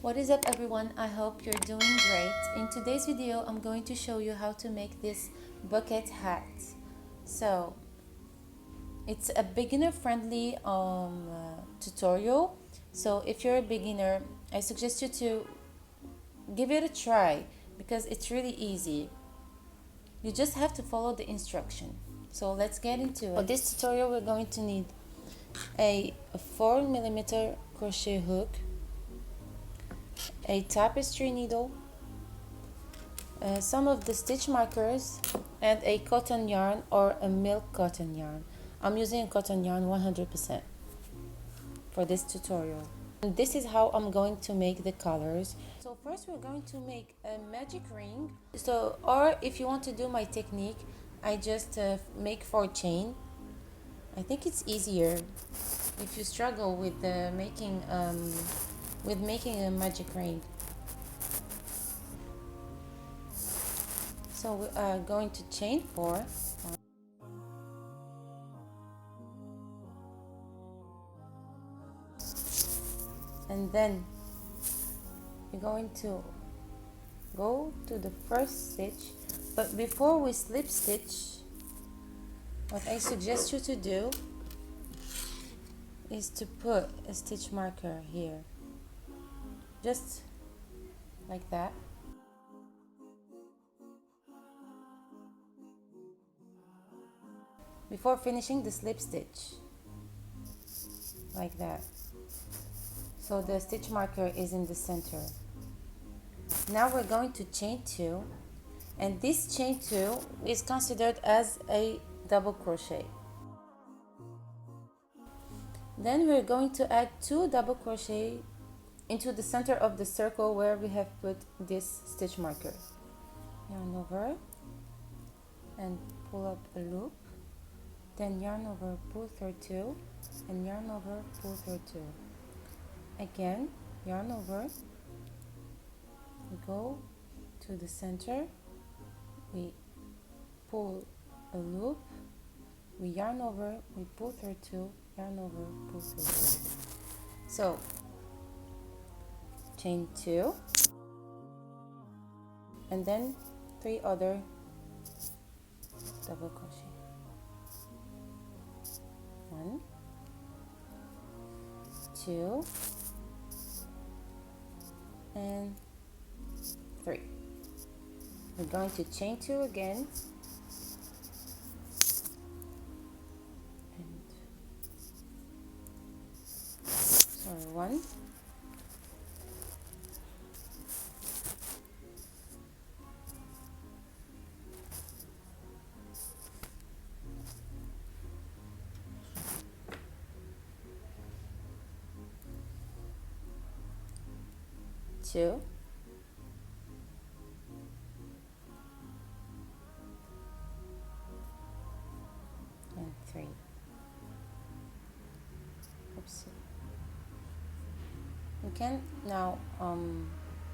What is up everyone, I hope you're doing great. In today's video I'm going to show you how to make this bucket hat. So it's a beginner friendly tutorial, so if you're a beginner I suggest you to give it a try because it's really easy. You just have to follow the instruction. So let's get into it. For this tutorial we're going to need a 4mm crochet hook, a tapestry needle, some of the stitch markers, and a cotton yarn or a milk cotton yarn. I'm using a cotton yarn 100% for this tutorial. And this is how I'm going to make the colors. So first we're going to make a magic ring. So, or if you want to do my technique, I just make 4 chain. I think it's easier if you struggle with making a magic ring. So we are going to chain 4. And then you're going to go to the first stitch, but before we slip stitch, what I suggest you to do is to put a stitch marker here, just like that. Before finishing the slip stitch, like that. So the stitch marker is in the center. Now we're going to chain 2, and this chain 2 is considered as a double crochet. Then we're going to add 2 double crochet into the center of the circle where we have put this stitch marker. Yarn over and pull up a loop, then yarn over, pull through 2, and yarn over, pull through 2. Again, yarn over, we go to the center, we pull a loop, we yarn over, we pull through 2, yarn over, pull through 2. So chain 2, and then 3 other double crochet. 1, 2, and 3. We're going to chain 2 again, and 1, 2, and 3. Oops. We can now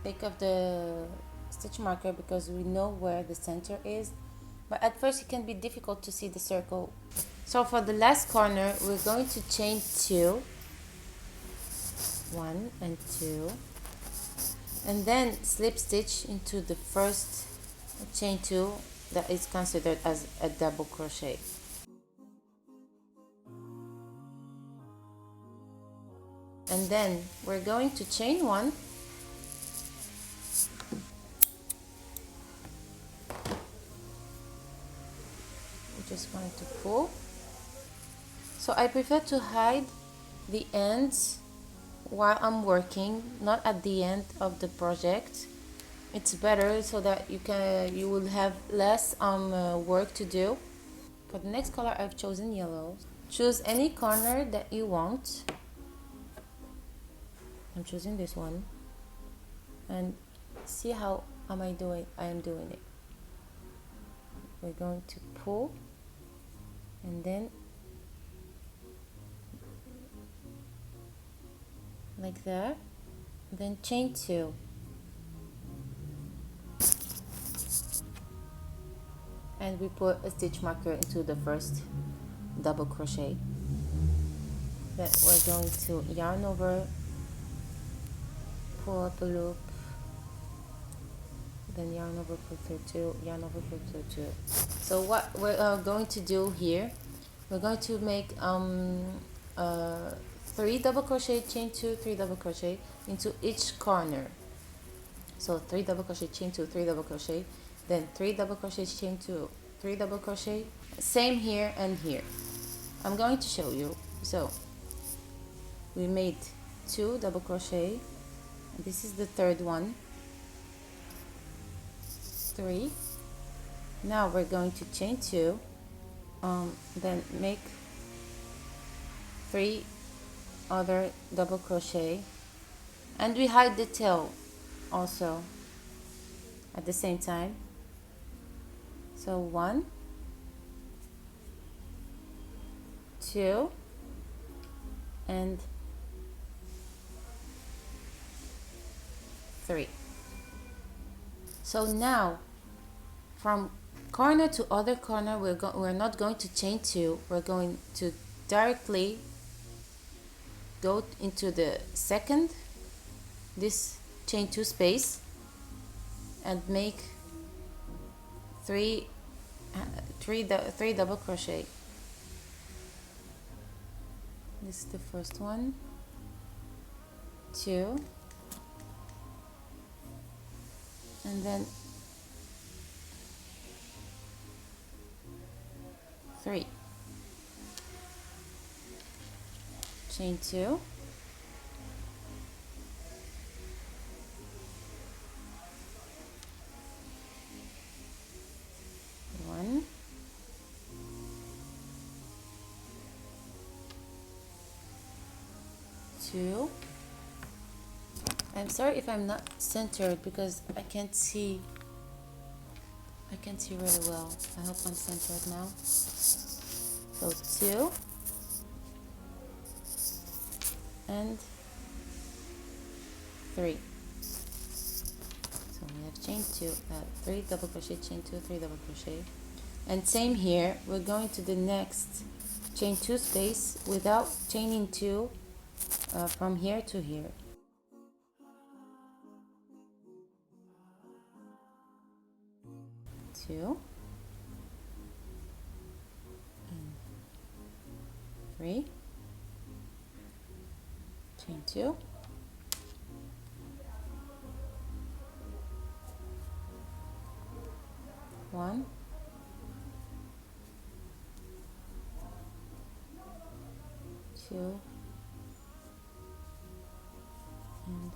take off the stitch marker because we know where the center is, but at first it can be difficult to see the circle. So for the last corner we're going to chain 2, 1 and 2, and then slip stitch into the first chain 2 that is considered as a double crochet. And then we're going to chain 1, we just want to pull. So I prefer to hide the ends while I'm working, not at the end of the project. It's better so that you will have less work to do. For the next color I've chosen yellow. Choose any corner that you want. I'm choosing this one, and see how I am doing it. We're going to pull, and then like that, then chain 2, and we put a stitch marker into the first double crochet. Then we're going to yarn over, pull up a loop, then yarn over, pull through 2, yarn over, pull through 2. So what we're going to do here, we're going to make 3 double crochet, chain 2, 3 double crochet into each corner. So 3 double crochet, chain 2, 3 double crochet, then 3 double crochet, chain 2, 3 double crochet, same here and here. I'm going to show you. So we made 2 double crochet, and this is the third one, 3. Now we're going to chain 2, then make 3 other double crochet, and we hide the tail also at the same time. So 1, 2, and 3. So now from corner to other corner, we're not going to chain 2, we're going to directly go into the second, this chain 2 space, and make 3 double crochet. This is the first one, 2, and then 3, chain 2, 1, 2. I'm sorry if I'm not centered because I can't see really well. I hope I'm centered now. So 2 and 3. So we have chain 2, 3 double crochet, chain 2, 3 double crochet, and same here. We're going to the next chain 2 space without chaining 2 from here to here. 2 and 3, chain 2, 1, 2, and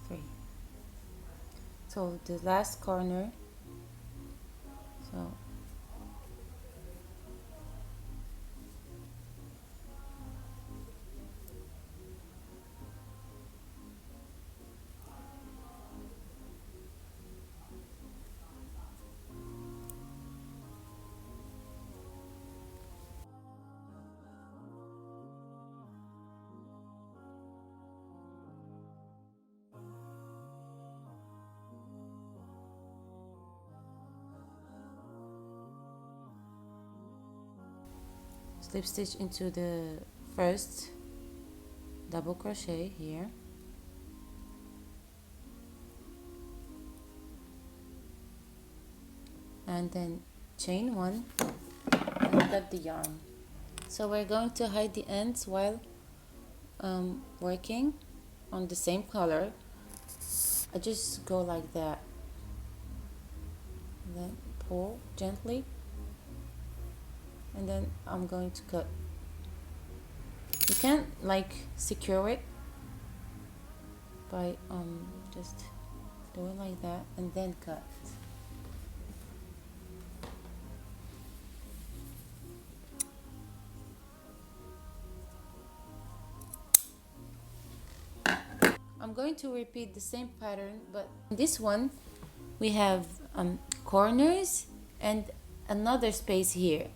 3. So the last corner, so slip stitch into the first double crochet here, and then chain 1 and cut the yarn. So we're going to hide the ends while working on the same color. I just go like that, and then pull gently, and then I'm going to cut. You can like secure it by just doing like that and then cut. I'm going to repeat the same pattern, but in this one we have corners and another space here.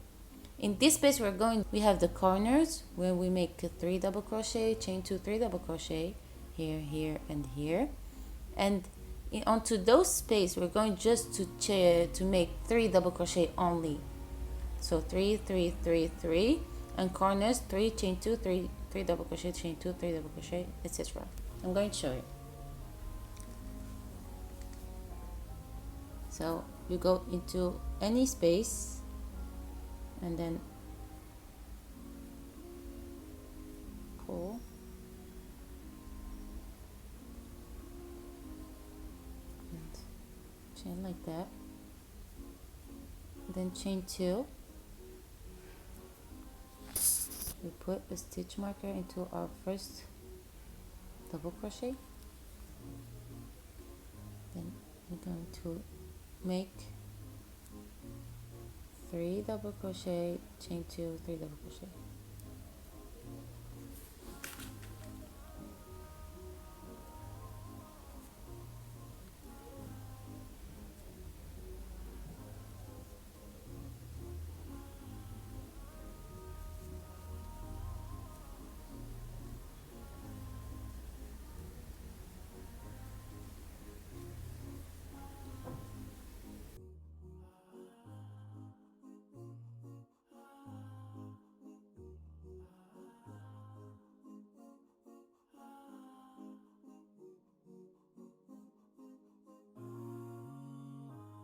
In this space we have the corners where we make 3 double crochet, chain 2, 3 double crochet here, here, and here, and onto those space we're going just to make 3 double crochet only. So 3, 3, 3, 3, and corners 3, chain 2, 3 double crochet, chain 2, 3 double crochet, etc. I'm going to show you. So you go into any space and then pull, and chain like that, then chain 2. We put a stitch marker into our first double crochet, then we're going to make 3 double crochet, chain 2, 3 double crochet.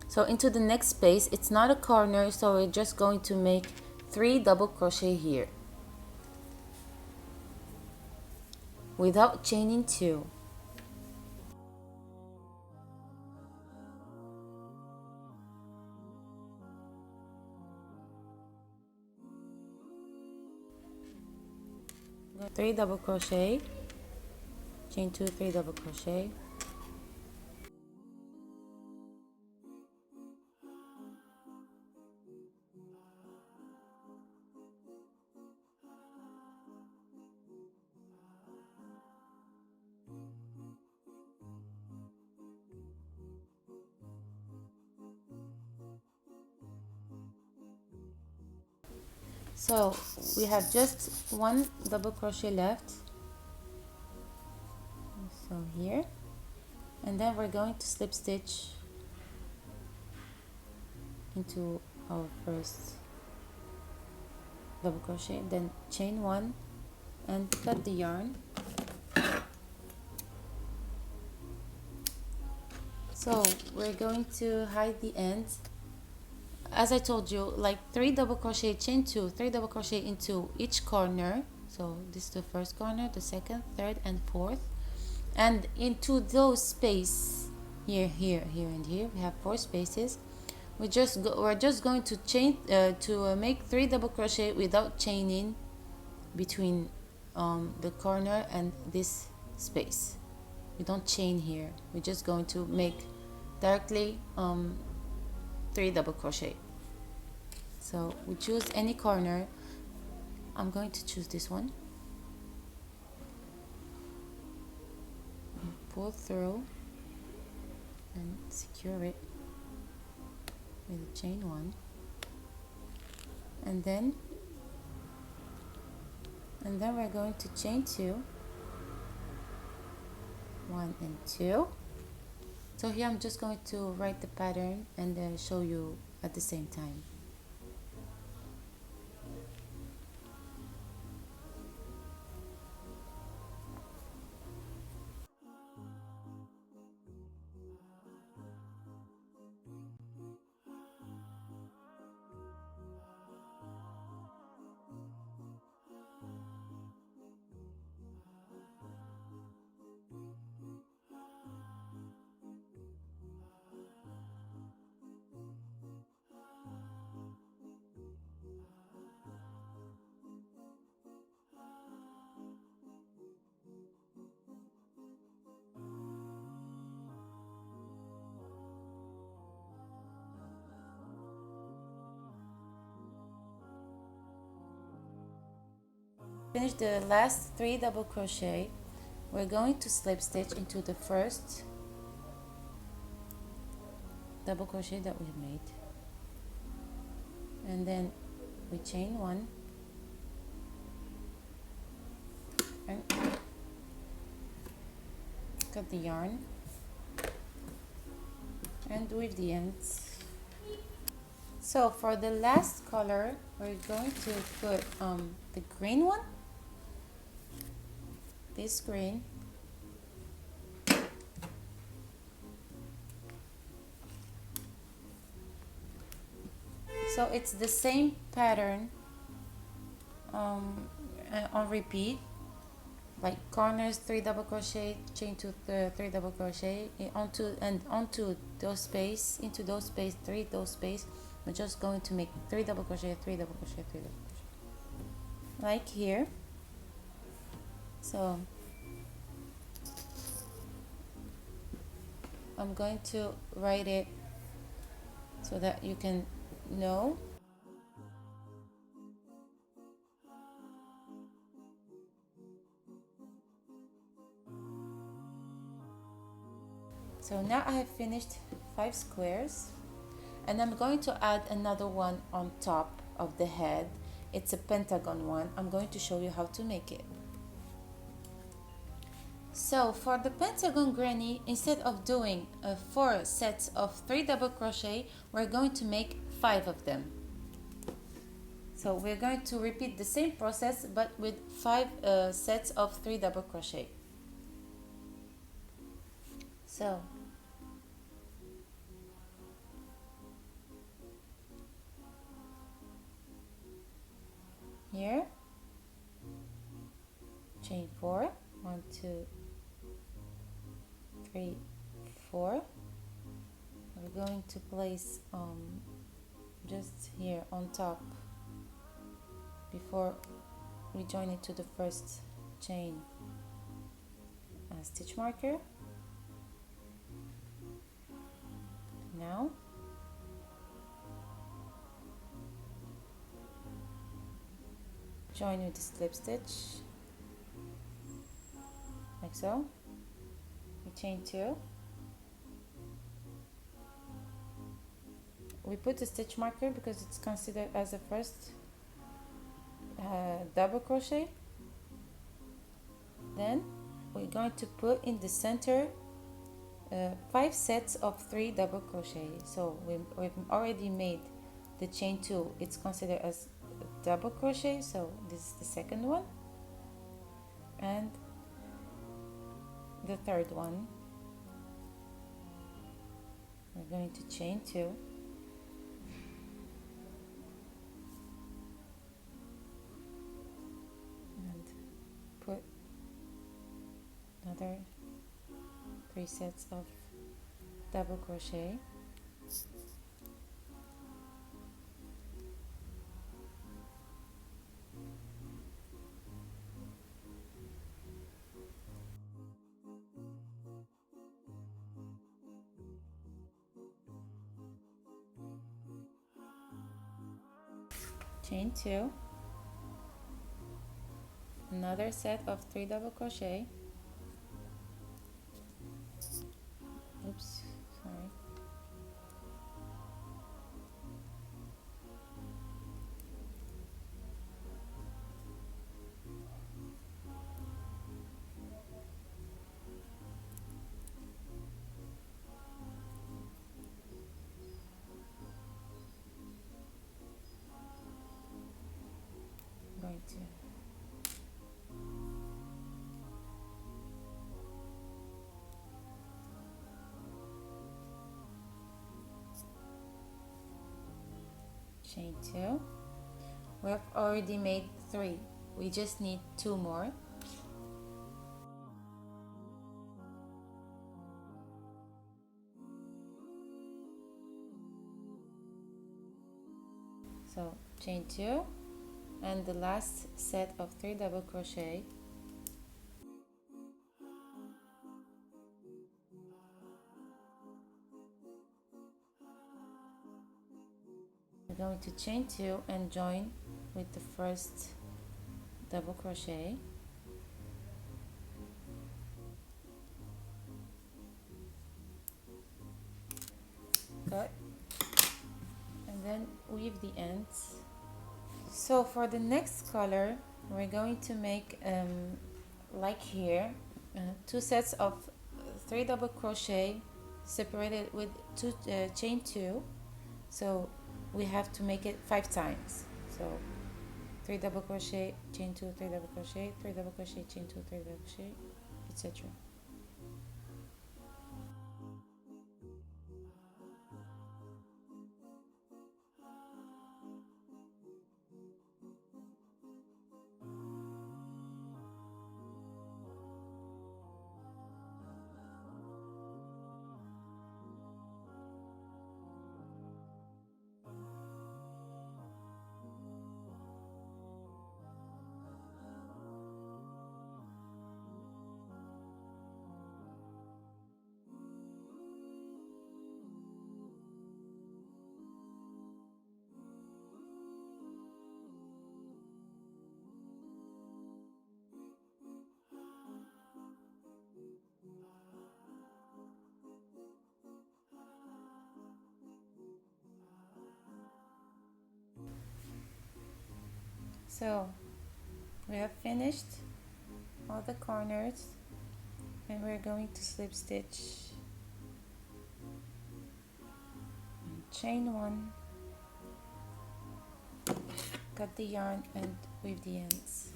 So into the next space, it's not a corner, so we're just going to make 3 double crochet here without chaining 2. Three double crochet, chain 2, 3 double crochet, so we have just 1 double crochet left, so here, and then we're going to slip stitch into our first double crochet, then chain 1 and cut the yarn. So we're going to hide the ends. As I told you, like 3 double crochet, chain 2, 3 double crochet into each corner. So this is the first corner, the second, third, and fourth, and into those space here, here, here, and here. We have 4 spaces. We're just going to chain make 3 double crochet without chaining between the corner and this space. We don't chain here. We're just going to make directly 3 double crochet. So we choose any corner. I'm going to choose this one. Pull through and secure it with a chain 1, and then we're going to chain 2, 1 and 2. So here I'm just going to write the pattern and then show you at the same time. Finish the last 3 double crochet. We're going to slip stitch into the first double crochet that we made, and then we chain 1 and cut the yarn and weave the ends. So for the last color, we're going to put the green one, this green, So it's the same pattern on repeat, like corners 3 double crochet, chain 2 3 double crochet onto those space, into those space, 3 those space. We're just going to make 3 double crochet, 3 double crochet, 3 double crochet, like here. So I'm going to write it so that you can know. So now I have finished 5 squares, and I'm going to add another one on top of the head. It's a pentagon one. I'm going to show you how to make it. So for the pentagon granny, instead of doing 4 sets of 3 double crochet, we're going to make 5 of them. So we're going to repeat the same process but with 5 sets of 3 double crochet. So here, chain 4, 1 2 3 4. We're going to place just here on top before we join it to the first chain a stitch marker. Now join with the slip stitch like so. We chain 2. We put a stitch marker because it's considered as the first double crochet. Then we're going to put in the center 5 sets of 3 double crochet. So we've already made the chain 2. It's considered as a double crochet, so this is the second one and the third one. We're going to chain 2 and put another 3 sets of double crochet. Chain 2, another set of 3 double crochet. Oops, sorry. Going to chain 2. We've already made 3. We just need 2 more. So chain 2 and the last set of 3 double crochet. We're going to chain 2 and join with the first double crochet. Cut and then weave the ends. So for the next color we're going to make like here 2 sets of 3 double crochet separated with 2 chain 2. So we have to make it 5 times. So 3 double crochet, chain 2, 3 double crochet, 3 double crochet, chain 2, 3 double crochet, etc. So we have finished all the corners, and we're going to slip stitch and chain one, cut the yarn and weave the ends.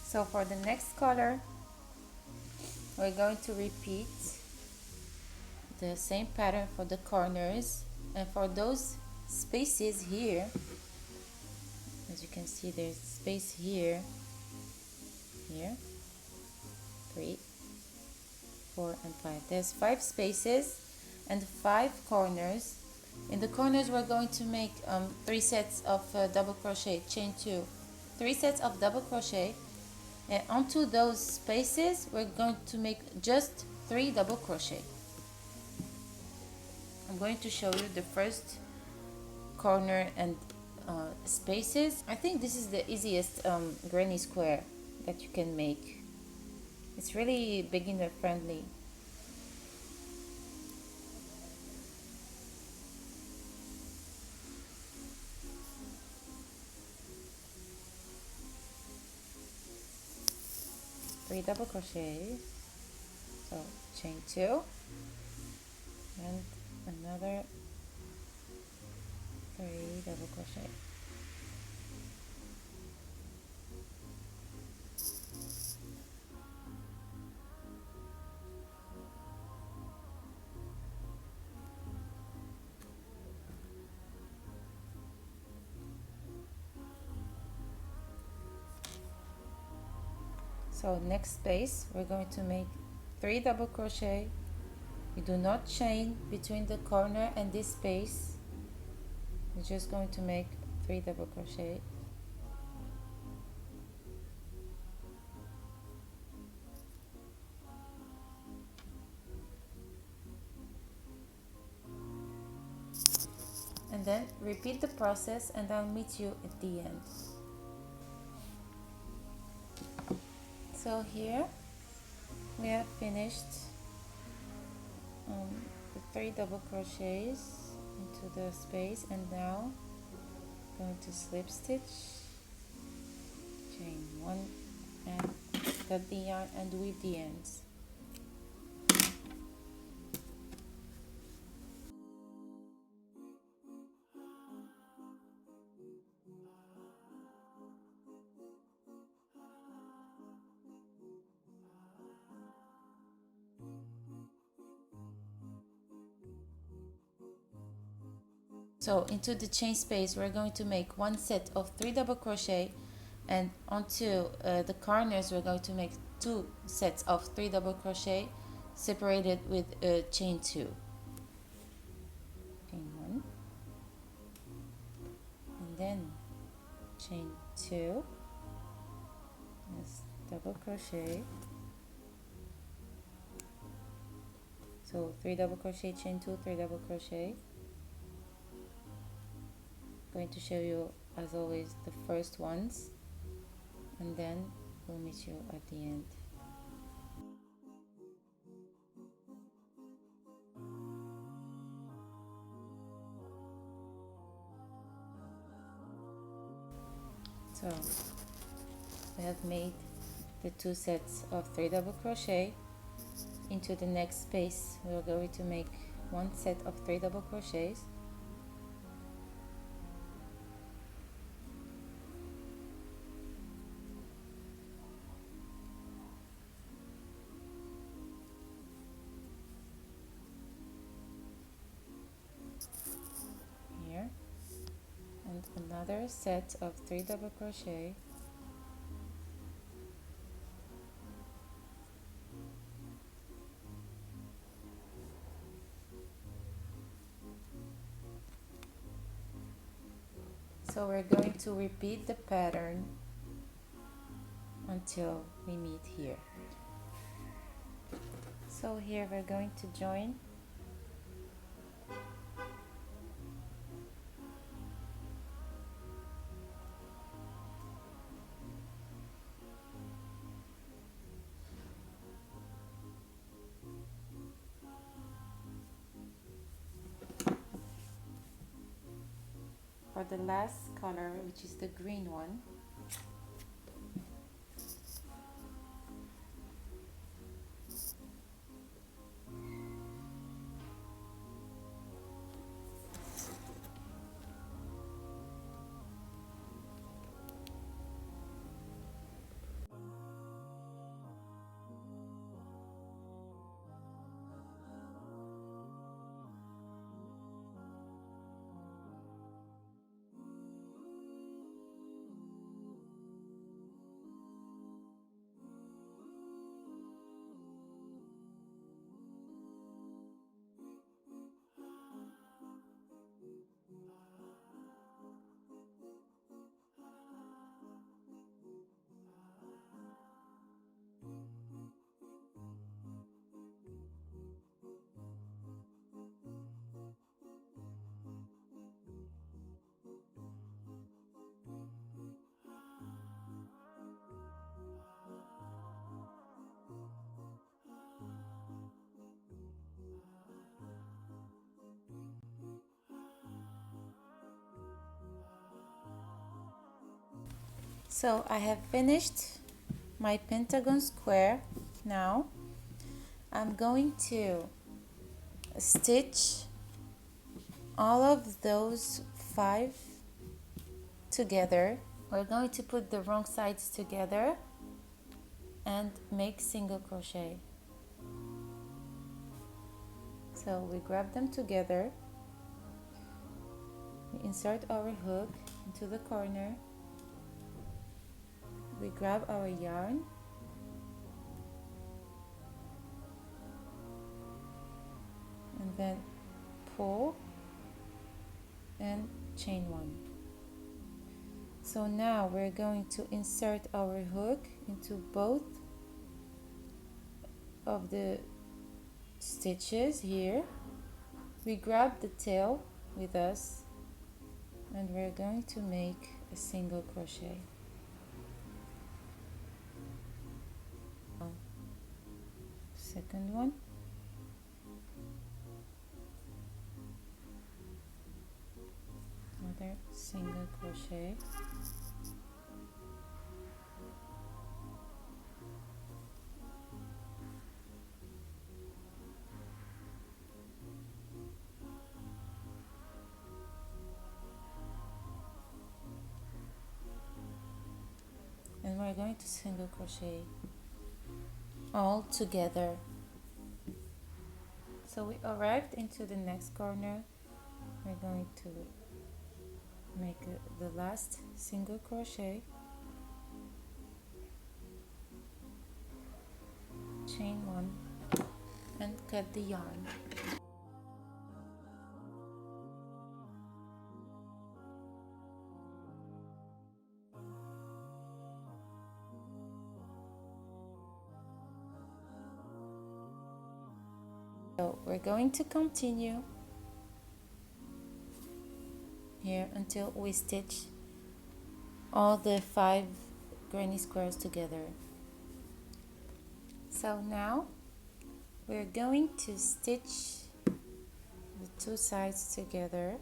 So for the next color, we're going to repeat the same pattern for the corners, and for those spaces here, as you can see, there's space here, 3, 4 and 5. There's 5 spaces and 5 corners. In the corners we're going to make 3 sets of double crochet, chain 2, 3 sets of double crochet, and onto those spaces we're going to make just 3 double crochet. I'm going to show you the first corner and spaces. I think this is the easiest granny square that you can make. It's really beginner friendly. Three double crochets, so chain 2 and another 3 double crochet. So next space we're going to make 3 double crochet. You do not chain between the corner and this space. You're just going to make 3 double crochet. And then repeat the process, and I'll meet you at the end. So here we have finished the 3 double crochets into the space, and now going to slip stitch, chain 1 and cut the yarn and weave the ends. So into the chain space we're going to make 1 set of 3 double crochet, and onto the corners we're going to make 2 sets of 3 double crochet separated with chain 2. Chain 1 and then chain 2, yes, double crochet, so 3 double crochet, chain 2, 3 double crochet. Going to show you as always the first ones, and then we'll meet you at the end. So we have made the 2 sets of 3 double crochet. Into the next space we're going to make 1 set of 3 double crochets, here, and another set of 3 double crochet, so we're going to repeat the pattern until we meet here. So here we're going to join for the last color, which is the green one. So I have finished my pentagon square. Now I'm going to stitch all of those 5 together. We're going to put the wrong sides together and make single crochet. So we grab them together, we insert our hook into the corner, we grab our yarn, and then pull and chain 1. So now we're going to insert our hook into both of the stitches here. We grab the tail with us and we're going to make a single crochet. Second one, another single crochet, and we're going to single crochet all together. So we arrived into the next corner. We're going to make the last single crochet, chain 1, and cut the yarn. So we're going to continue here until we stitch all the 5 granny squares together. So now we're going to stitch the 2 sides together.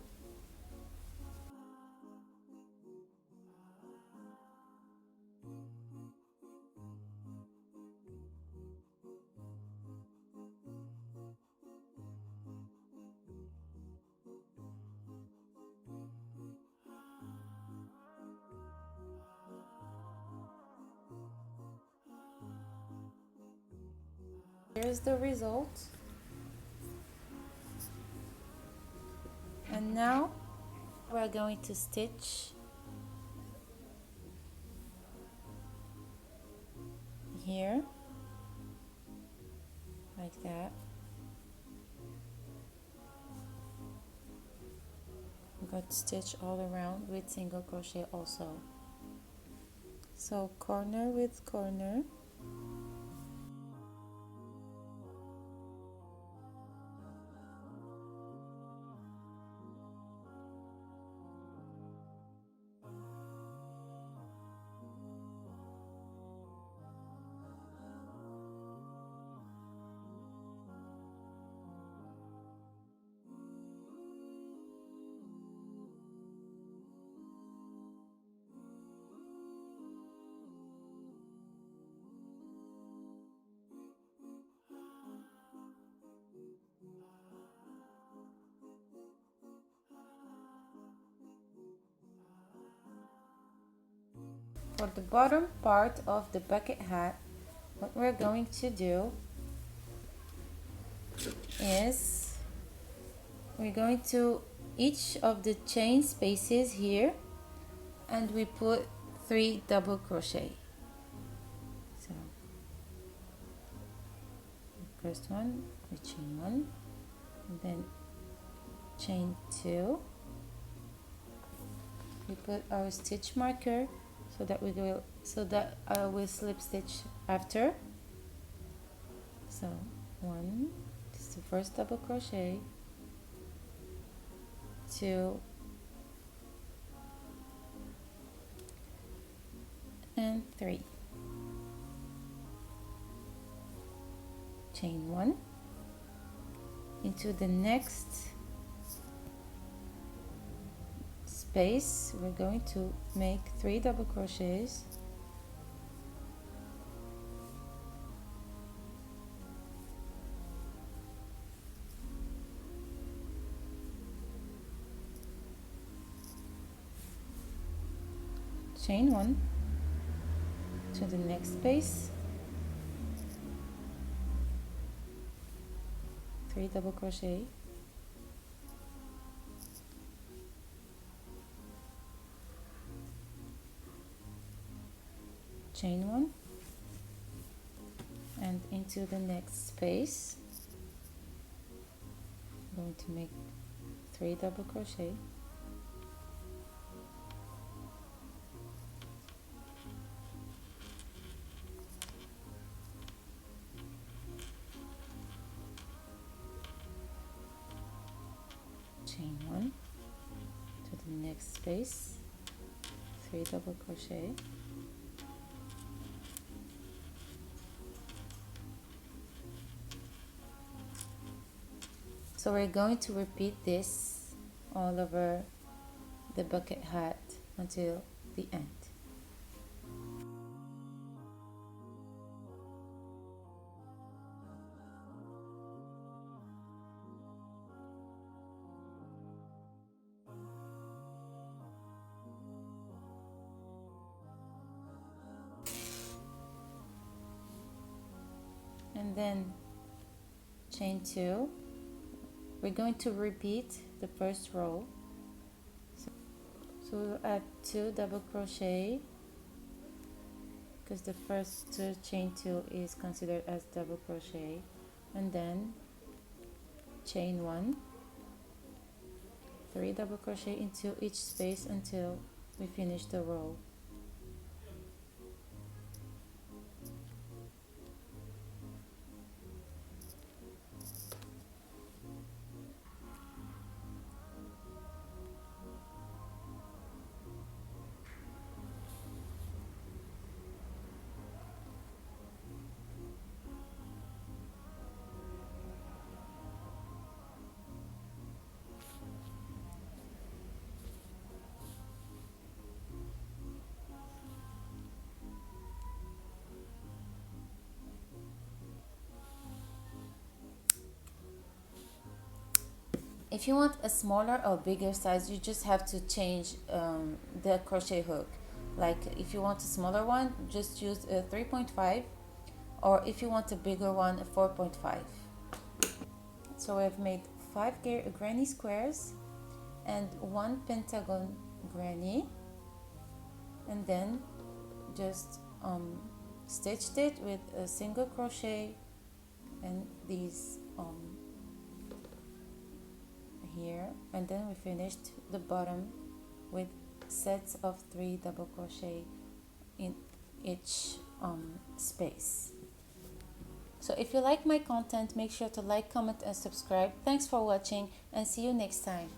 Here's the result. And now we're going to stitch here like that. We got stitch all around with single crochet also. So corner with corner. for the bottom part of the bucket hat, what we're going to do is we're going to each of the chain spaces here, and we put 3 double crochet. So first one, we chain 1, and then chain 2. We put our stitch marker so that I will slip stitch after. So 1, this is the first double crochet, 2, and 3. Chain 1 into the next space. We're going to make 3 double crochets, chain 1 to the next space, 3 double crochet, chain 1, and into the next space I'm going to make 3 double crochet, chain 1 to the next space, 3 double crochet, so we're going to repeat this all over the bucket hat until the end. And then chain 2, we're going to repeat the first row. So we'll add 2 double crochet because the first chain 2 is considered as double crochet, and then chain 1, 3 double crochet into each space until we finish the row. If you want a smaller or bigger size, you just have to change the crochet hook. Like if you want a smaller one, just use a 3.5, or if you want a bigger one, a 4.5. So we have made 5 granny squares and 1 pentagon granny, and then just stitched it with a single crochet and these here, and then we finished the bottom with sets of 3 double crochet in each space. So if you like my content, make sure to like, comment and subscribe. Thanks for watching, and see you next time.